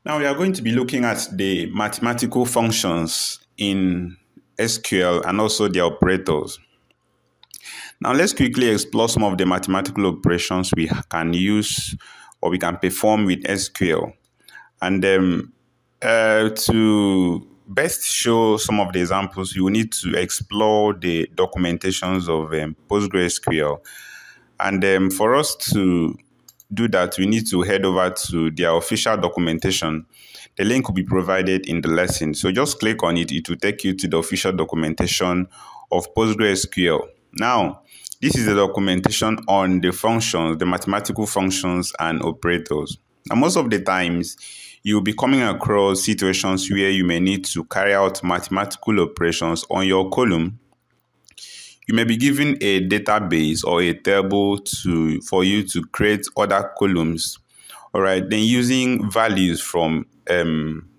Now we are going to be looking at the mathematical functions in SQL and also their operators. Now let's quickly explore some of the mathematical operations we can use or we can perform with SQL. And to best show some of the examples, you will need to explore the documentations of PostgreSQL. And for us to do that, we need to head over to their official documentation. The link will be provided in the lesson. So just click on it. It will take you to the official documentation of PostgreSQL. Now, this is the documentation on the functions, the mathematical functions and operators. Now, most of the times, you'll be coming across situations where you may need to carry out mathematical operations on your column. You may be given a database or a table for you to create other columns. All right, then using values from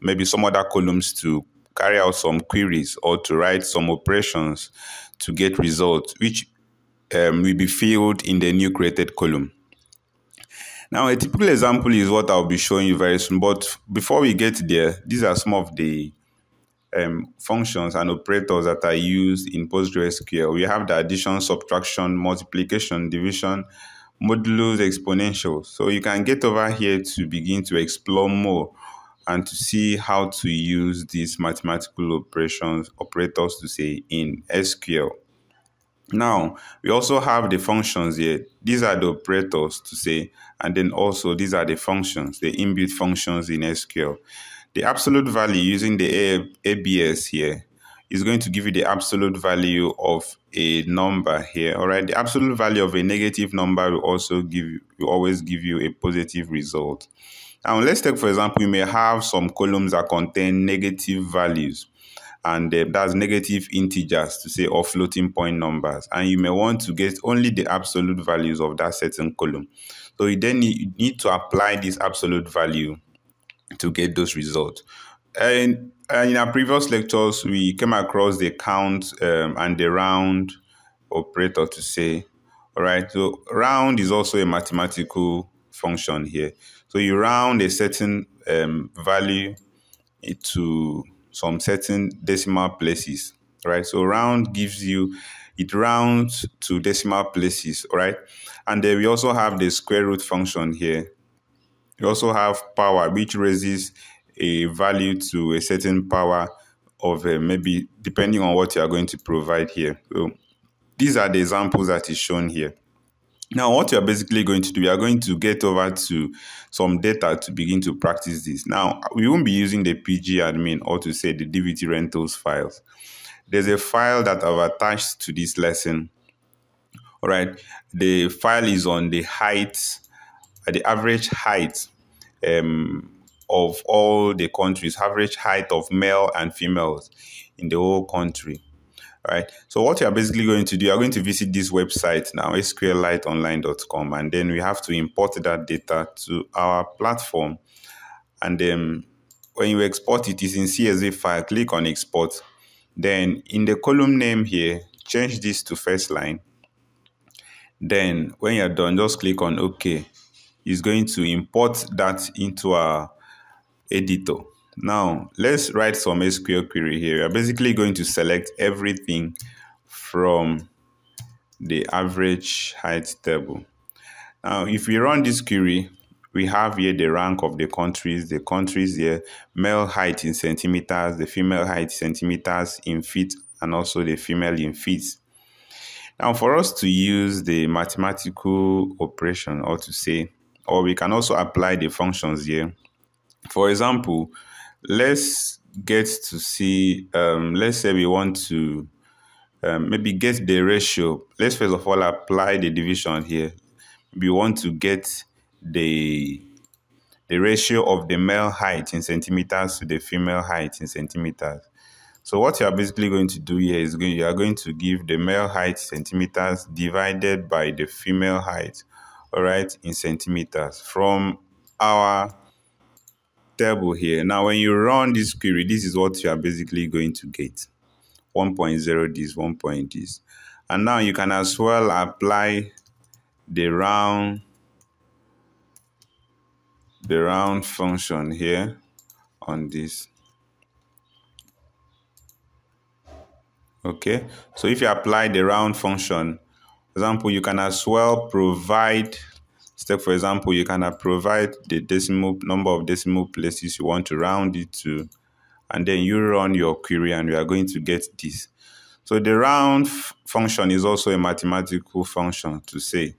maybe some other columns to carry out some queries or to write some operations to get results, which will be filled in the new created column. Now, a typical example is what I'll be showing you very soon. But before we get there, these are some of the functions and operators that are used in PostgreSQL. We have the addition, subtraction, multiplication, division, modulus, exponential. So you can get over here to begin to explore more and to see how to use these mathematical operators to say in SQL. Now, we also have the functions here. These are the operators to say, and then also these are the functions, the inbuilt functions in SQL. The absolute value using the ABS here is going to give you the absolute value of a number here. All right, the absolute value of a negative number will also always give you a positive result. Now, let's take, for example, you may have some columns that contain negative values, and that's negative integers to say, or floating point numbers, and you may want to get only the absolute values of that certain column. So you then need to apply this absolute value to get those results. And in our previous lectures, we came across the count and the round operator to say, all right, so round is also a mathematical function here. So you round a certain value to some certain decimal places, right? So round gives you, it rounds to decimal places, right? And then we also have the square root function here. You also have power, which raises a value to a certain power of maybe depending on what you are going to provide here. So these are the examples that is shown here. Now, what you're basically going to do, you are going to get over to some data to begin to practice this. Now, we won't be using the PG admin or to say the DVT rentals files. There's a file that I've attached to this lesson. All right, the file is on the height, the average height of all the countries, average height of male and females in the whole country. All right. So what you're basically going to do, you're going to visit this website now, sqlightonline.com, and then we have to import that data to our platform. And then when you export it, it's in CSV file, click on export. Then in the column name here, change this to first line. Then when you're done, just click on OK. It's going to import that into our editor. Now, let's write some SQL query here. We're basically going to select everything from the average height table. Now, if we run this query, we have here the rank of the countries here, male height in centimeters, the female height centimeters in feet, and also the female in feet. Now, for us to use the mathematical operation or to say, or we can also apply the functions here. For example, let's get to see, let's say we want to maybe get the ratio. Let's first of all apply the division here. We want to get the ratio of the male height in centimeters to the female height in centimeters. So what you are basically going to do here is you are going to give the male height centimeters divided by the female height, all right, in centimeters from our table here. Now, when you run this query, this is what you are basically going to get. 1.0 this, 1 point this. And now you can as well apply the round function here. on this. Okay, so if you apply the round function, for example, you can as well provide, for example, you can provide the decimal number of decimal places you want to round it to, and then you run your query and you are going to get this. So the round function is also a mathematical function to say.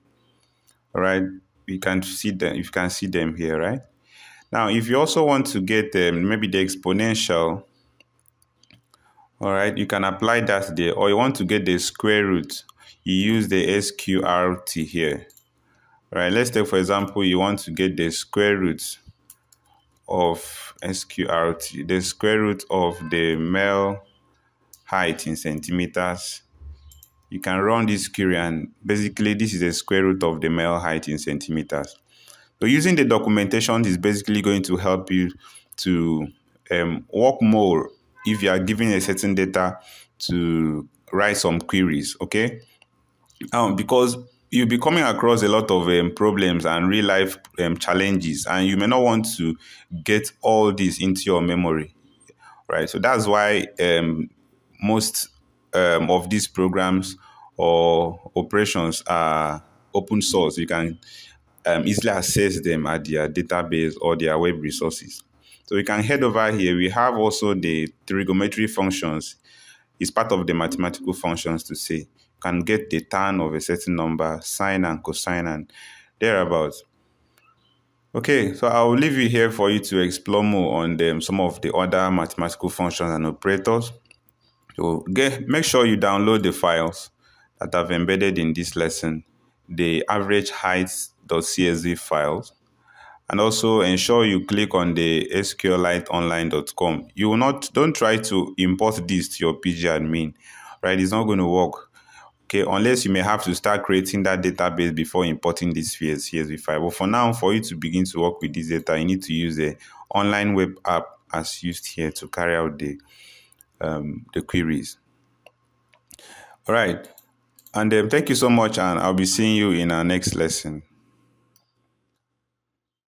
All right, you can see them. You can see them here, right? Now, if you also want to get maybe the exponential, all right, you can apply that there. Or you want to get the square root, you use the SQRT here. All right, let's take, for example, you want to get the square root of SQRT, the square root of the male height in centimeters. You can run this query, and basically this is the square root of the male height in centimeters. So using the documentation is basically going to help you to work more if you are given a certain data to write some queries, okay? Because you'll be coming across a lot of problems and real life challenges, and you may not want to get all this into your memory, right? So that's why most of these programs or operations are open source. You can easily access them at their database or their web resources. So we can head over here. We have also the trigonometry functions. It's part of the mathematical functions to say. You can get the tan of a certain number, sine and cosine and thereabouts. Okay, so I'll leave you here for you to explore more on some of the other mathematical functions and operators. So make sure you download the files that I've embedded in this lesson, the average heights.csv files, and also ensure you click on the sqliteonline.com. Don't try to import this to your pgadmin, right? It's not going to work. Okay, unless you may have to start creating that database before importing this CSV file. But for now, for you to begin to work with this data, you need to use the online web app as used here to carry out the queries. All right, and thank you so much, and I'll be seeing you in our next lesson.